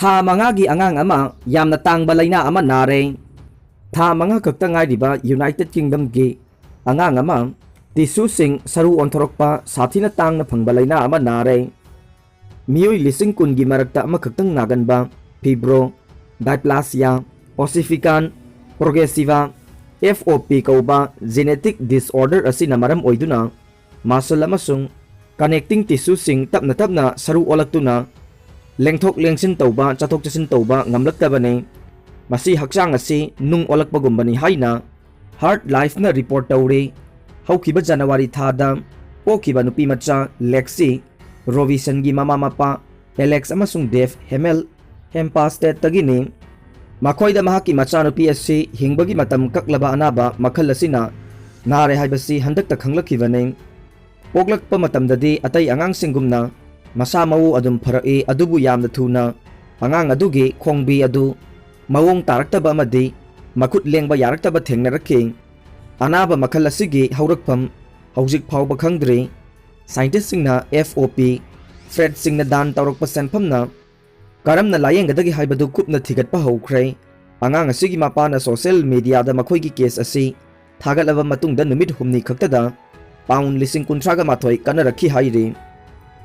Tha mangagi angang ama yamna tangba laina ama nare. Tha manga kakta ngairiba United Kingdom gi angang ama tisu sing saru onthorokpa sathina tangna phangba laina ama nare. Miyoi lising kun gi marakta ama kaktang naganba fibro, dysplasia, ossificans progressiva, FOP kauba genetic disorder asina maram oiduna muscle amasung connecting tissue sing tapna tapna saru olaktuna lengthok lengsin tauba chathok chasin tauba ngamlaktabane masi hakchang asi nung olakpagumbani haina Heart Life na report tawre haukiba January thada pokiba nupi macha Lexi Robinson gi mama mapa Alex amasung Dave Hemel Hempastet tagini makoida mahaki macha nupi asi hingbagi matam kaklaba anaba makhal asina nare haibasi handakta khanglakibane poklakpa matamdadi atai angang singumna masa mau adum pharai adubu yamna thuna angang adugi khongbi adu mawong taraktaba amadi makut lengba yaraktaba thengnarakhi anaba makhal asigi haurakpham haujik phawba khangdri scientist singna FOP Fred singna dan tawrakpa senphamna karamna layenggadagi haibadu kupna thigatpa haukhre angang asigi mapana social media da makhoigi case asi thagalaba matungda numit humni khaktada pound lising kuntraga mathoi kanarakhi hairi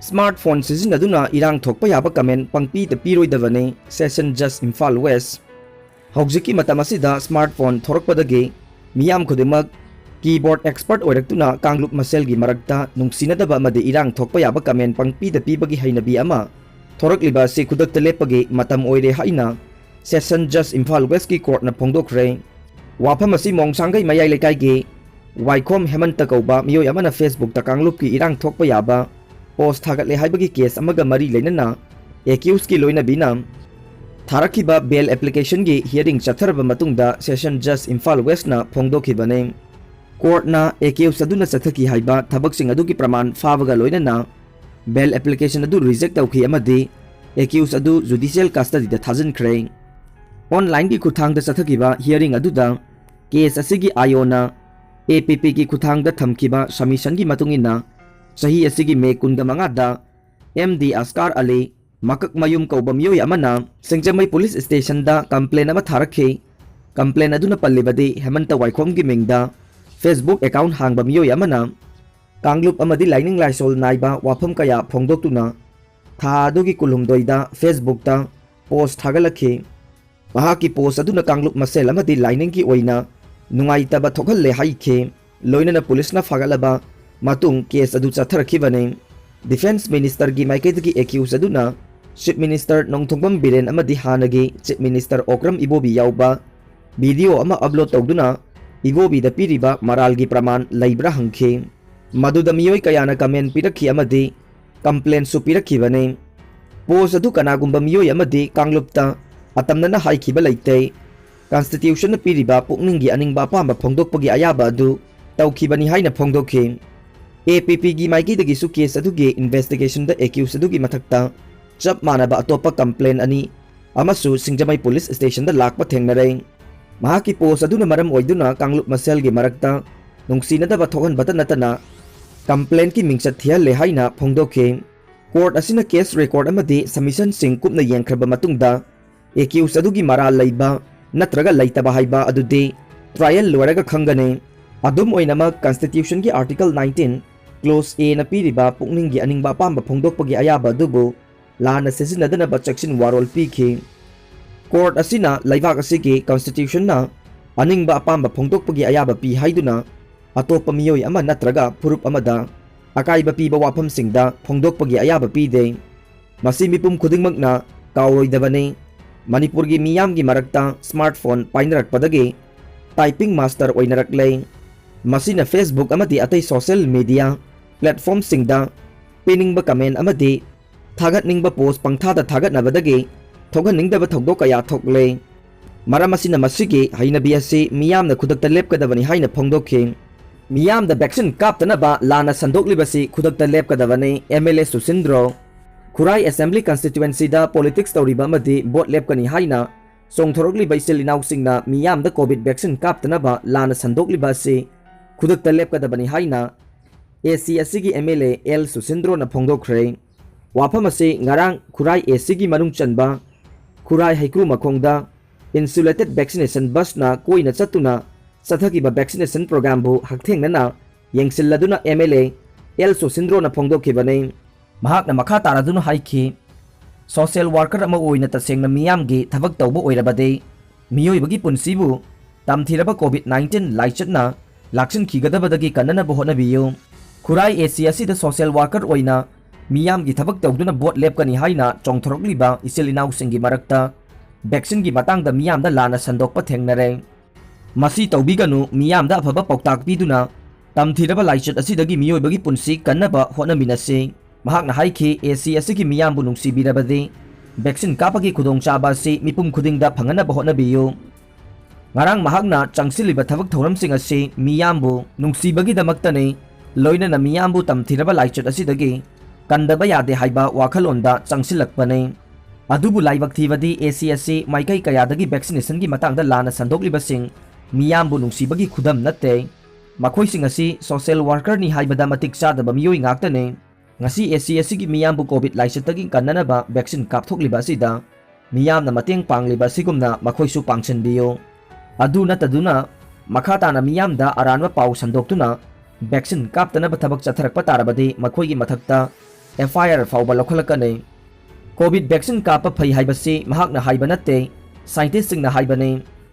smartphone sizinaduna irang thokpa yaba comment pangpi te piroidavane session just Imphal West haujiki matamasida smartphone thorakpadagi miyam khudimak keyboard expert oiraktuna kanglup maselgi marakta nungsinadaba amadi irang thokpa yaba comment pangpi te pibagi hainabi ama thorakliba si khudakta lepagi matam oire haina session just Imphal West ki court na phongdokre waphamasi mongsanggai mayai lekai gi Waikhom Hemanta kauba miyoy amana Facebook ta kanglup ki irang thokpa yaba post thagatle haibagi case amaga mari leinana accused ki loina binam tharakhiba bail application gi hearing chatharba matungda session just Imphal West na phongdokhibane court na accused aduna chathaki haiba thabak sing adu ki praman fawaga loinana bail application adu reject tawkhi amadi accused adu judicial custody da thajin khre online ki kuthang da chathakiba hearing adu da case asigi ayona APP ki kuthang da thamkiba submission gi matungina sahi asigi me kunga mangada MD Askar Ali makak mayum kauba miyoy amana Singjamai police station da complaint ama tharakhi complaint aduna pallibadi Hemanta Waikhom gi mingda Facebook account hangba miyoy amana kanglup amadi lining laisol naiba wafam kaya phongdoktuna tha adugi kulumdoida Facebook ta post thagalakhi mahaki post aduna kanglup masel amadi lining ki oina nungaitaba thokhal haikhe loinana police na fagalaba matung case adu chatharakibane defense minister gi maiketgi accuse aduna chief minister nongthongbam biren amadi hanagi chief minister Okram Ibobi yauba video ama upload tawduna Ibobi da piriba maralgi praman laibra hangkhe maduda miyoy kayana comment pirakhi amadi complaint su pirakhibane post adu kanagumba miyoy amadi kanglupta atamnana haikhiba leite Constitution na piriba pukninggi aningba apamba phongdokpagi ayaba adu tawkhibani haina phongdokhi APP gi maigidagi su case adugi investigation da accused adugi mathakta chap manaba atopa complaint ani amasu Singjamai police station da lakpa thengnare mahaki post aduna maram oiduna kanglup masel gi marakta nungsinadaba thogan bata natana complaint ki mingchat thial le haina phongdokhi court asina case record amadi submission sing kupna yengkhraba matungda accused adugi maral leiba natraga laitaba haiba adude trial loiraga khangane adum oinama constitution ki article 19 clause A na piriba pukninggi aningba apamba phongdokpagi ayaba dubu lana sesinadana ba section warol pikhi court asina laibak asigi constitution na aningba apamba phongdokpagi ayaba pi haiduna atopa miyoy ama natraga purup amada akaiba piba wafam singda phongdokpagi ayaba pide masi mipum khudingmakna kawroidabane Manipur gi miyam gi marakta smartphone painarakpadagi typing master oinarakle masina Facebook amadi atay social media platform singda piningba comment amadi thagatningba post pangthada thagatnabadagi thoganingdaba thogdok kaya thokle maramasina masigi hainabi asi miyamna khudakta lepkadabani haina phongdokhi miyamda vaccine kaptanaba lana sandoklibasi khudakta lepkadabani MLA Susindro Khurai Assembly constituency da politics tawriba amadi vote lepkani haina songthorokli baisil inaw singna miyamda covid vaccine kaptanaba lana sandokliba asi khudakta lepkadabani haina AC asigi MLA L Susindro na phongdokre wafam asi ngarang Khurai AC gi manung chanba Khurai हैक्रू मखोंगदा insulated vaccination bus ना कोई चतुना चथकीबा vaccination programme बु हकथेंगना येंगसिल्लदुना MLA also सिंद्रोना फोंदोखिबने महाकना मखा तारादुना हाइखी social worker अमा ओइना तसेंगना मियामगी थबक तौबो ओइरबदे मियोइबगी पुनसिबु तमथिरबा कोविड-19 लाइचतना लाक्सन खिगदबदगी कन्नना होनबियो खुराई एसी असिदा सोशल वर्कर ओइना मियामगी थबक तौदुना बोट लेपकनी हाइना चोंथोरकलिबा इसिल इनाउसिंगी मरक्ता वैक्सीन की मातांगदा मियामदा लाना संदोकपा थेंगनरे मसी तौबिगनु मियामदा अफबा पौताक पीदुना तमथिरबा लाइचत असिदगी मियोइबगी पुनसि कन्नबा होनमिनसे महाकना हाइखी एसी असिगी मियामबु नुंसिबिरबदे वैक्सीन कापगी खुदोंचाबा असि मिपुम खुदिंगदा फंगनबा होनबियो ngarang mahakna changsilliba thabak thauramsing asi miyambu nungsibagidamakta loinana miyambu tamthiraba laichut asidagi kandaba yade haiba wakhalonda changsilakpane adubu laibak thibadi ACSC maikai kayadagi vaccination gi matangda lana sandoklibasing miyambu nungsibagi khudam natte makhoising asi social worker ni haibada matik chadaba miyoi ngaktane ngasi ACSC gi miyambu covid laichutagi kannanaba vaccine kapthokliba asida miyamna mateng pangliba sigumna makhoisu pangchenbiyo adu nataduna makhatana miyamda aranwa pau sandoktuna vaccine kaptanaba thabak chatharakpa tarabadi makhoigi mathakta FIR fauba lokhalakane covid vaccine kapa phai haibasi mahakna haiba natte scientist singna haibane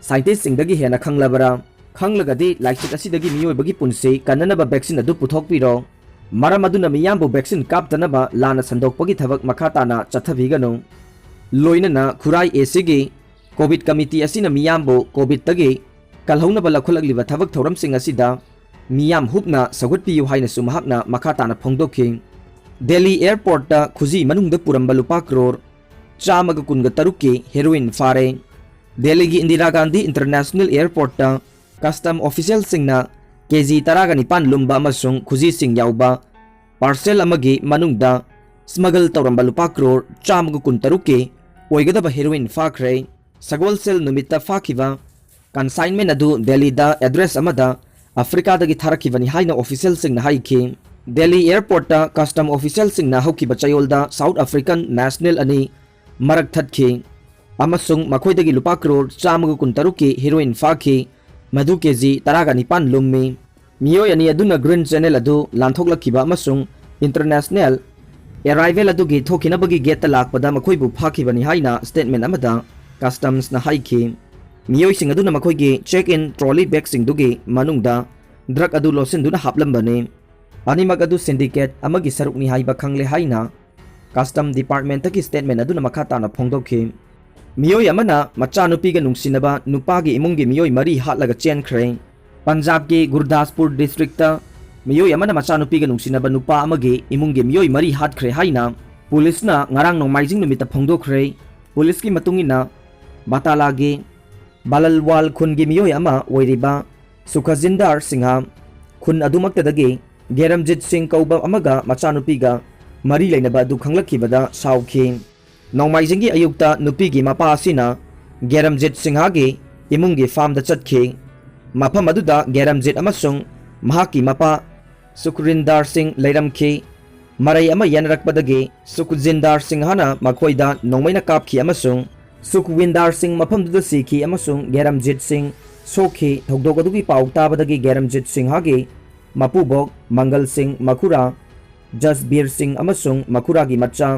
scientist singdagi hena khanglabara khanglagadi laichit asidagi miyoibagi punse kannanaba vaccine adu puthokpiro maram aduna miyambu vaccine kaptanaba lana sandokpagi thabak makhatana chathabiganu loinana Khurai एसीगी COVID committee असिना मियामबो COVID तगे कलहौनबा लखलगलिबा थबक थौरमसिंग असिदा मियाम हुपना सगुटपियु हाइनसु महकना मखाताना फोंदोखि दिल्ली एयरपोर्ट ता खुजी मनुंगदा पुरंबा लुपा करोड़ 113 की हेरोइन फारे दिल्ली की इंदिरा गांधी इंटरनेशनल एयरपोर्ट ता कस्टम ऑफिशियल सिंगना केजी 19 लुम्बा अमसुंग खुजी सिंग याउबा पार्सल अमगी मनुंगदा स्मगल तौरंबा लुपा करोड़ 113 की ओइगदबा हेरोइन फाख्रे सगोलसेल नुमित्ता फाखिबा कंसाइनमेंट अदु दिल्लीदा एड्रेस अमदा अफ्रीकादगी थारखिबनी हाइना ऑफिशियल सिंगना हाइखि दिल्ली एयरपोर्ट ता कस्टम ऑफिशियल सिंगना हौखिबा चयोलदा साउथ अफ्रीकन नेशनल अनि मरक थत्खि अमसुंग मखोइदगी लुपा करोड़ 113 की हेरोइन फाखि मधु केजी 19 लुम्मी मियोय अनि अदुना ग्रीन चैनल अदु लांथोकलखिबा अमसुंग इंटरनेशनल एराइवल अदुगी थोखिनबगी गेट लाकपदा मखोइबु फाखिबनी हाइना स्टेटमेंट अमदा कस्टम्स ना हाइखि मियोइसिंग अदुना मखोइगी चेक इन ट्रॉली बैग सिंगदुगी मनुंगदा ड्रग अदु लोसिनदुना हापलंबने अनिमग अदु सिंडिकेट अमगी सरुकनी हाइबा खंगले हाइना कस्टम डिपार्टमेंट की स्टेटमेंट अदुना मखाताना फोंदोखि मियोय अमना मचानुपीगा नुंसिनबा नुपागी इमुंगी मियोय मरी हातलगा चेनख्रे पंजाब की गुरदासपुर डिस्ट्रिक्ट मियोय अमना मचानुपीगा नुंसिनबा नुपा अमगी इमुंगी मियोय मरी हातख्रे हाइना पुलिसना ngarang नोंमाइजिंग नुमिता फोंदोख्रे पुलिस की मतुंगिना बातालागी बाललवाल खुन की मियोय अमा ओइरिबा सुखजिंदार सिंहा खुन अदुमक्तदगी गेरमजित सिंह कौबा अमगा मचानुपीगा मरी लेनबा अदु खंगलखिबदा साउखि नोंमाइजिंगी अयुक्ता नुपीगी मपा असिना गेरमजित सिंहागी इमुंगी फार्मदा चटखि मफम अदुदा गेरमजित अमसुंग महाकी मपा सुखरिंदार सिंह लेरमखि मरई अमा यनरकपदगी सुखजिंदार सिंहाना मखोइदा नोंमैना कापखि अमसुंग सुखविंदार सिंह मफमदुदा सिखि अमसुंग गेरमजित सिंह सोखि थौदोगदुगी पाउ ताबदगी गेरमजित सिंहागी मपुबोक मंगल सिंह मखुरा जसबीर सिंह अमसुंग मखुरागी मच्चा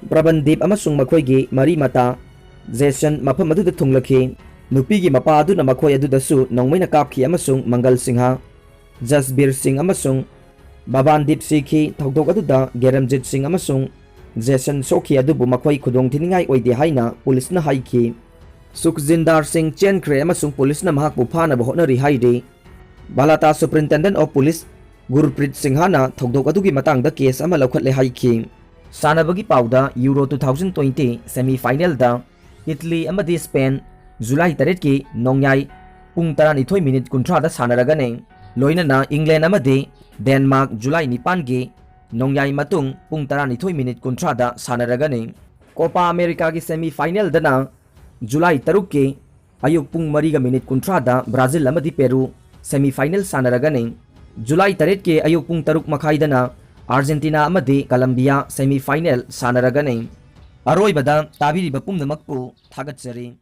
प्रबंदीप अमसुंग मखोइगी मरी मता जेसन मफम अदुदा थुंगलखि नुपीगी मपा अदुना मखोइ अदुदसु नोंमैना कापखि अमसुंग मंगल सिंहा जसबीर सिंह अमसुंग बाबानदीप सिखि थौदोक अदुदा गेरमजित सिंह अमसुंग जेसन सोखि अदुबु मखोइ खुदोंग थिनिंगाई ओइदे हाइना पुलिसना हाइखि सुखजिंदार सिंह चेनख्रे अमसुंग पुलिसना महाकबु फानबा होनरि हाइदे बालाता सुपरिंटेंडेंट ऑफ पुलिस गुरप्रीत सिंहाना थौदोक अदुगी मतंगदा केस अमा लौखटले हाइखि सानबगी पाउदा यूरो 2020 सेमीफाइनल दा इटली अमदी स्पेन जुलाई 3 की नोंयाई पुंग 12 मिनिट 30 दा सानरगने लोइनना इंग्लैंड अमदी डेनमार्क जुलाई 9 की नोंयाई मतुंग पुंग 12 मिनिट 30 दा सानरगने कोपा अमेरिका की सेमीफाइनल दना जुलाई 3 की अयुक पुंग 3 मिनिट 30 दा ब्राजील अमदी पेरू सेमीफाइनल सानरगने जुलाई 3 के अयुक पुंग 3 मखाइदना Argentina amadi Colombia semi final sanaragani. Aroibada tabiriba pumnamakpu thagatsari.